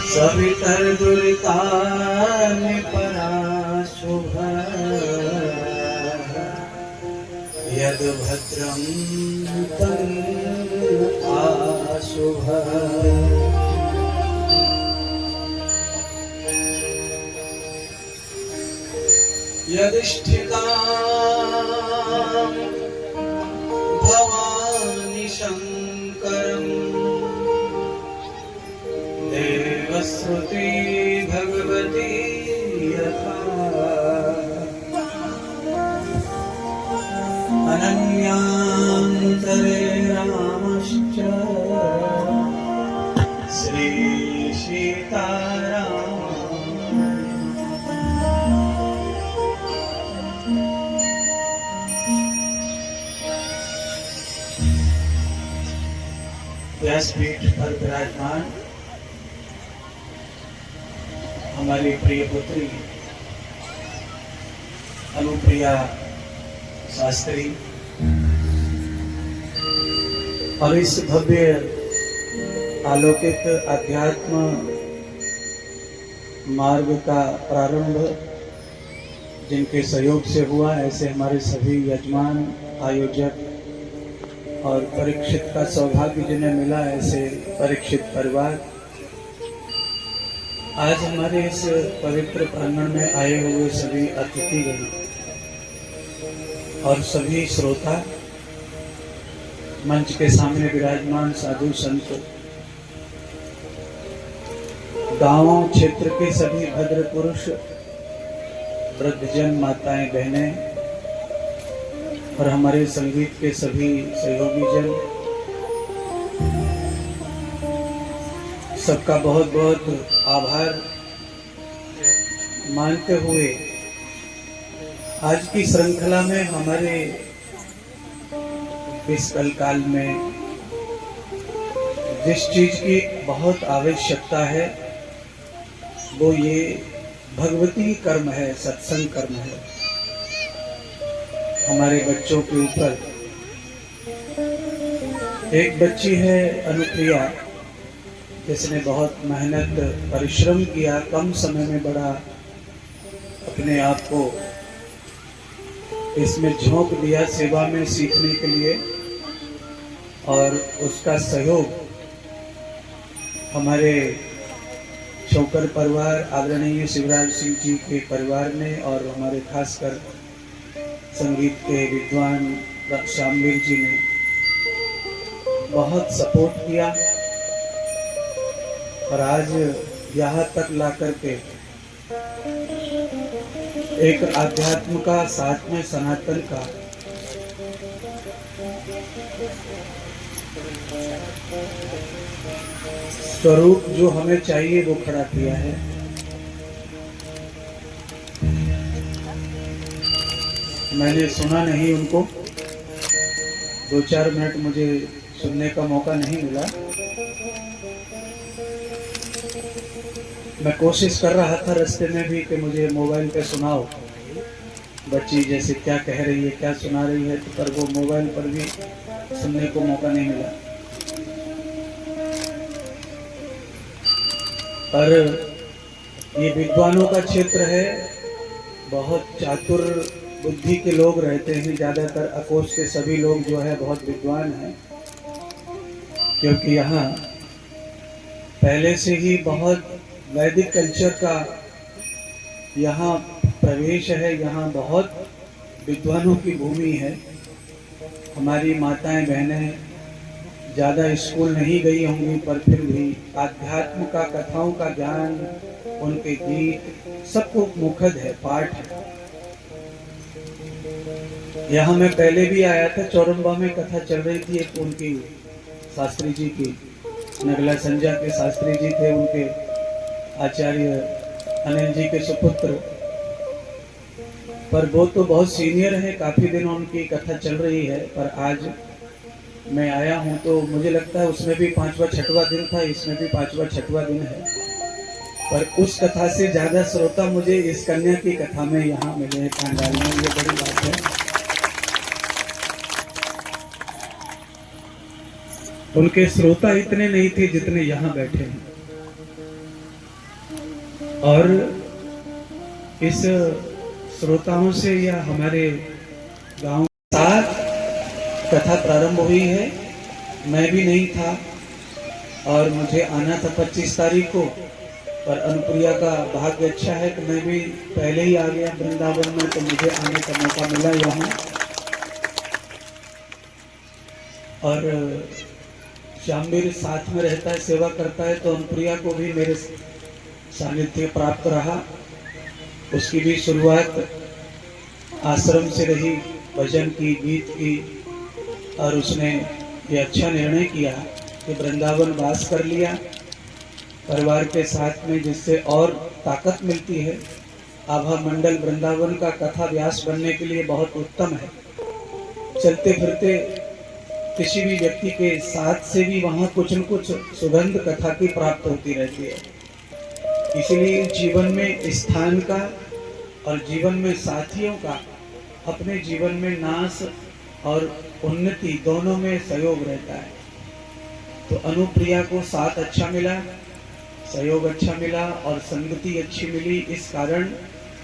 सवितर्दुरितान् पराशुभ यद्भद्रं तन्नताशुभ। यदिष्ठितां भवानि शङ्करं देवश्रुति भगवती यथा अनन्यान्तरे रामश्च श्री सीताराम। व्यासपीठ पर विराजमान हमारी प्रिय पुत्री अनुप्रिया शास्त्री और इस भव्य अलौकिक अध्यात्म मार्ग का प्रारंभ जिनके सहयोग से हुआ, ऐसे हमारे सभी यजमान, आयोजक और परीक्षित का सौभाग्य जिन्हें मिला, ऐसे परीक्षित परिवार आज हमारे इस पवित्र प्रांगण में आए हुए सभी अतिथिगण और सभी श्रोता, मंच के सामने विराजमान साधु संत, गांव क्षेत्र के सभी भद्र पुरुष, वृद्धजन, माताएं, बहनें और हमारे संगीत के सभी सहयोगी जन, सबका बहुत बहुत आभार मानते हुए आज की श्रृंखला में हमारे इस कलकाल में जिस चीज की बहुत आवश्यकता है वो ये भगवती कर्म है, सत्संग कर्म है। हमारे बच्चों के ऊपर एक बच्ची है अनुप्रिया, जिसने बहुत मेहनत परिश्रम किया, कम समय में बड़ा अपने आप को इसमें झोंक दिया सेवा में सीखने के लिए, और उसका सहयोग हमारे शौकर परिवार, आदरणीय शिवराज सिंह जी के परिवार ने और हमारे खासकर संगीत के विद्वान शामवीर जी ने बहुत सपोर्ट किया और आज यहाँ तक ला करके एक आध्यात्म का, साथ में सनातन का स्वरूप जो हमें चाहिए वो खड़ा किया है। मैंने सुना नहीं उनको, 2-4 मिनट मुझे सुनने का मौका नहीं मिला। मैं कोशिश कर रहा था रास्ते में भी कि मुझे मोबाइल पे सुनाओ, बच्ची जैसे क्या कह रही है, क्या सुना रही है, तो पर वो मोबाइल पर भी सुनने को मौका नहीं मिला। पर ये विद्वानों का क्षेत्र है, बहुत चातुर बुद्धि के लोग रहते हैं। ज़्यादातर अकोश के सभी लोग जो है बहुत विद्वान हैं, क्योंकि यहाँ पहले से ही बहुत वैदिक कल्चर का यहाँ प्रवेश है। यहाँ बहुत विद्वानों की भूमि है। हमारी माताएं, बहनें ज़्यादा स्कूल नहीं गई होंगी, पर फिर भी आध्यात्म का, कथाओं का ज्ञान, उनके गीत सबको मुखद है, पाठ है। यहाँ मैं पहले भी आया था, चौरंबा में कथा चल रही थी एक उनकी शास्त्री जी की, नगला संजा के शास्त्री जी थे, उनके आचार्य अनिल जी के सुपुत्र, पर वो तो बहुत सीनियर है, काफी दिन उनकी कथा चल रही है। पर आज मैं आया हूँ तो मुझे लगता है उसमें भी 5वां-6वां दिन था, इसमें भी 5वां-6वां दिन है, पर उस कथा से ज्यादा श्रोता मुझे इस कन्या की कथा में यहाँ मिले हैं पंडाल में। ये बड़ी बात है। उनके श्रोता इतने नहीं थे जितने यहाँ बैठे हैं। और इस श्रोताओं से या हमारे गांव के साथ कथा प्रारंभ हुई है। मैं भी नहीं था और मुझे आना था 25 तारीख को, पर अनुप्रिया का भाग्य अच्छा है कि मैं भी पहले ही आ गया वृंदावन में, तो मुझे आने का मौका मिला यहाँ। और श्यामवीर साथ में रहता है, सेवा करता है, तो अनुप्रिया को भी मेरे सानिध्य प्राप्त रहा। उसकी भी शुरुआत आश्रम से रही, भजन की, गीत की, और उसने ये अच्छा निर्णय किया कि वृंदावन वास कर लिया परिवार के साथ में, जिससे और ताकत मिलती है। आभा मंडल वृंदावन का कथा व्यास बनने के लिए बहुत उत्तम है। चलते फिरते किसी भी व्यक्ति के साथ से भी वहाँ कुछ न कुछ सुगंध कथा की प्राप्त होती रहती है। इसलिए जीवन में स्थान का और जीवन में साथियों का अपने जीवन में नाश और उन्नति दोनों में सहयोग रहता है। तो अनुप्रिया को साथ अच्छा मिला, सहयोग अच्छा मिला और संगति अच्छी मिली। इस कारण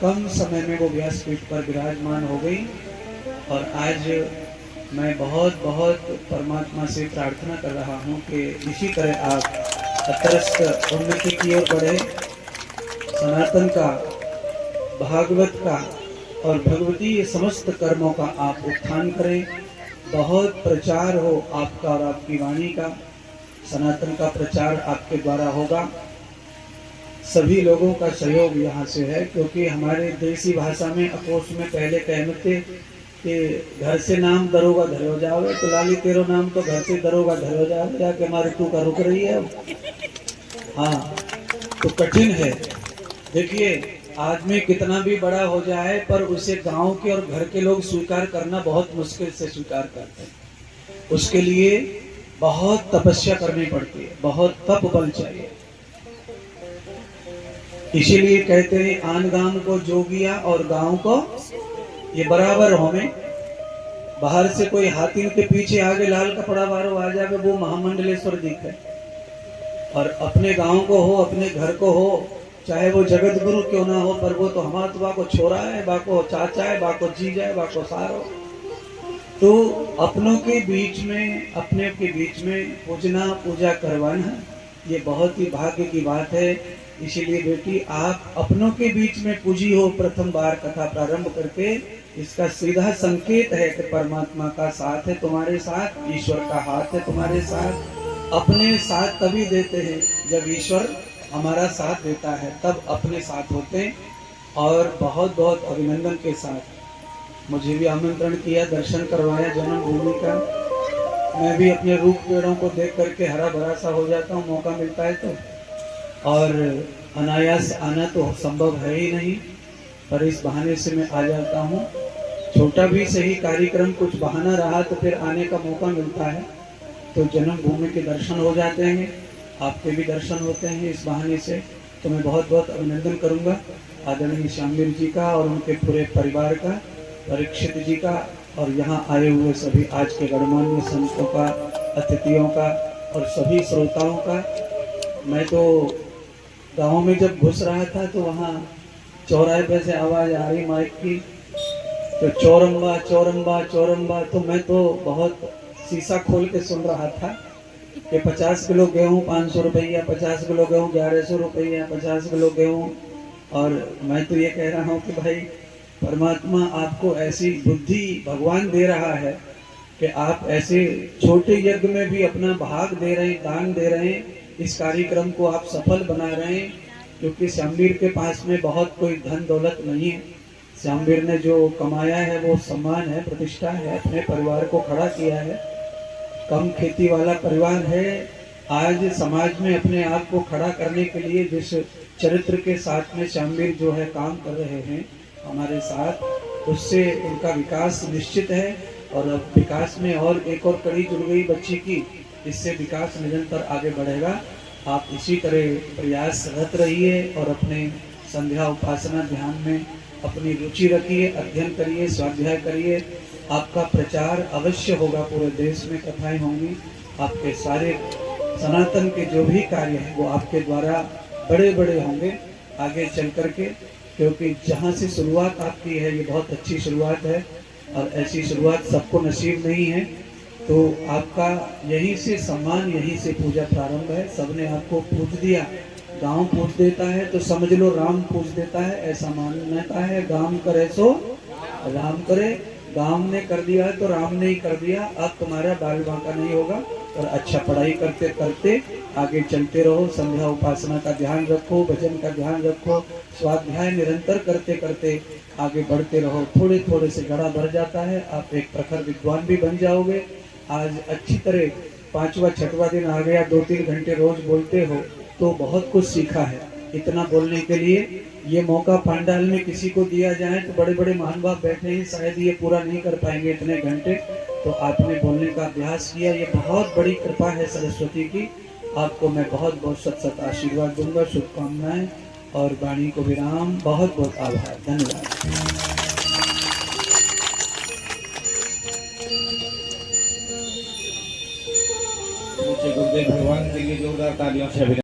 कम समय में वो व्यासपीठ पर विराजमान हो गई। और आज मैं बहुत बहुत परमात्मा से प्रार्थना कर रहा हूँ कि इसी तरह आप अतरस्त उन्नति की ओर बढ़े, सनातन का, भागवत का और भगवतीय समस्त कर्मों का आप उत्थान करें। बहुत प्रचार हो आपका और आपकी वाणी का, सनातन का प्रचार आपके द्वारा होगा। सभी लोगों का सहयोग यहाँ से है, क्योंकि हमारे देसी भाषा में अकोश में पहले कहते कि घर से नाम दरोगा धरो जावे, तो लाली तेरो नाम तो घर से दरोगा धरो जावे, जाके हमारे तू का रुक रही है। हाँ, तो कठिन है। देखिए, आदमी कितना भी बड़ा हो जाए पर उसे गांव के और घर के लोग स्वीकार करना बहुत मुश्किल से स्वीकार करते हैं। उसके लिए बहुत तपस्या करनी पड़ती है, बहुत तप बल चाहिए। इसीलिए कहते हैं आन गांव को जोगिया और गांव को ये बराबर होने। बाहर से कोई हाथी के पीछे आगे लाल कपड़ा वारो आ जाए, वो महामंडलेश्वर दिखे। और अपने गांव को हो, अपने घर को हो, चाहे वो जगत गुरु क्यों ना हो, पर वो तो हमारा बाको छोरा है, बाको चाचा है, बाको जीजा है, बाको सारो। तो अपनों के बीच में, अपने के बीच में पूजना, पूजा करवाना, ये बहुत ही भाग्य की बात है। इसीलिए बेटी, आप अपनों के बीच में पूजी हो प्रथम बार कथा प्रारंभ करके, इसका सीधा संकेत है कि परमात्मा का साथ है तुम्हारे साथ, ईश्वर का हाथ है तुम्हारे साथ। अपने साथ तभी देते हैं जब ईश्वर हमारा साथ देता है, तब अपने साथ होते हैं। और बहुत बहुत अभिनंदन के साथ मुझे भी आमंत्रण किया, दर्शन करवाया जन्मभूमि का। मैं भी अपने रूप पेड़ों को देख करके हरा भरा सा हो जाता हूँ, मौका मिलता है तो। और अनायास आना तो संभव है ही नहीं, पर इस बहाने से मैं आ जाता हूँ। छोटा भी सही कार्यक्रम कुछ बहाना रहा तो फिर आने का मौका मिलता है, तो जन्मभूमि के दर्शन हो जाते हैं, आपके भी दर्शन होते हैं इस बहाने से। तो मैं बहुत बहुत अभिनंदन करूंगा आदरणीय श्यामवीर जी का और उनके पूरे परिवार का, परीक्षित जी का, और यहाँ आए हुए सभी आज के गणमान्य संतों का, अतिथियों का और सभी श्रोताओं का। मैं तो गांव में जब घुस रहा था तो वहाँ चौराहे पे से आवाज़ आ रही माइक की, तो चौरंबा चौरंबा चौरंबा। तो मैं तो बहुत शीशा खोल के सुन रहा था कि 50 किलो गेहूँ 500 रुपया, 50 किलो गेहूँ 1100 रुपया, 50 किलो गेहूँ। और मैं तो ये कह रहा हूँ कि भाई, परमात्मा आपको ऐसी बुद्धि भगवान दे रहा है कि आप ऐसे छोटे यज्ञ में भी अपना भाग दे रहे हैं, दान दे रहे हैं, इस कार्यक्रम को आप सफल बना रहे हैं। क्योंकि श्यामवीर के पास में बहुत कोई धन दौलत नहीं है। श्यामवीर ने जो कमाया है वो सम्मान है, प्रतिष्ठा है, अपने परिवार को खड़ा किया है। कम खेती वाला परिवार है। आज समाज में अपने आप को खड़ा करने के लिए जिस चरित्र के साथ में श्यामवीर जो है काम कर रहे हैं हमारे साथ, उससे उनका विकास निश्चित है। और अब विकास में और एक और कड़ी जुड़ गई बच्ची की, इससे विकास निरंतर आगे बढ़ेगा। आप इसी तरह प्रयासरत रहिए और अपने संध्या उपासना ध्यान में अपनी रुचि रखिए, अध्ययन करिए, स्वाध्याय करिए। आपका प्रचार अवश्य होगा, पूरे देश में कथाएं होंगी। आपके सारे सनातन के जो भी कार्य हैं वो आपके द्वारा बड़े बड़े होंगे। आगे चल करके, क्योंकि जहाँ से शुरुआत आपकी है ये बहुत अच्छी शुरुआत है और ऐसी शुरुआत सबको नसीब नहीं है। तो आपका यहीं से सम्मान, यहीं से पूजा प्रारंभ है। सबने आपको पूज दिया, गांव पूज देता है तो समझ लो राम पूज देता है, ऐसा मान्यता है। गांव करे सो राम करे, गांव ने कर दिया है तो राम ने ही कर दिया। अब तुम्हारा बाल बांका नहीं होगा और अच्छा पढ़ाई करते करते आगे चलते रहो। संध्या उपासना का ध्यान रखो, भजन का ध्यान रखो, स्वाध्याय निरंतर करते करते आगे बढ़ते रहो। थोड़े थोड़े से घड़ा भर जाता है, आप एक प्रखर विद्वान भी बन जाओगे। आज अच्छी तरह 5वां 6वां दिन आ गया, 2-3 घंटे रोज बोलते हो तो बहुत कुछ सीखा है। इतना बोलने के लिए ये मौका पांडाल में किसी को दिया जाए तो बड़े बड़े महानुभाव बैठे हैं, शायद ये पूरा नहीं कर पाएंगे इतने घंटे। तो आपने बोलने का अभ्यास किया, ये बहुत बड़ी कृपा है सरस्वती की। आपको मैं बहुत बहुत सत सत आशीर्वाद दूंगा, शुभकामनाएं और वाणी को विराम। बहुत बहुत आभार, धन्यवाद। गुरुदेव भगवान के लिए जोरदार तालियों से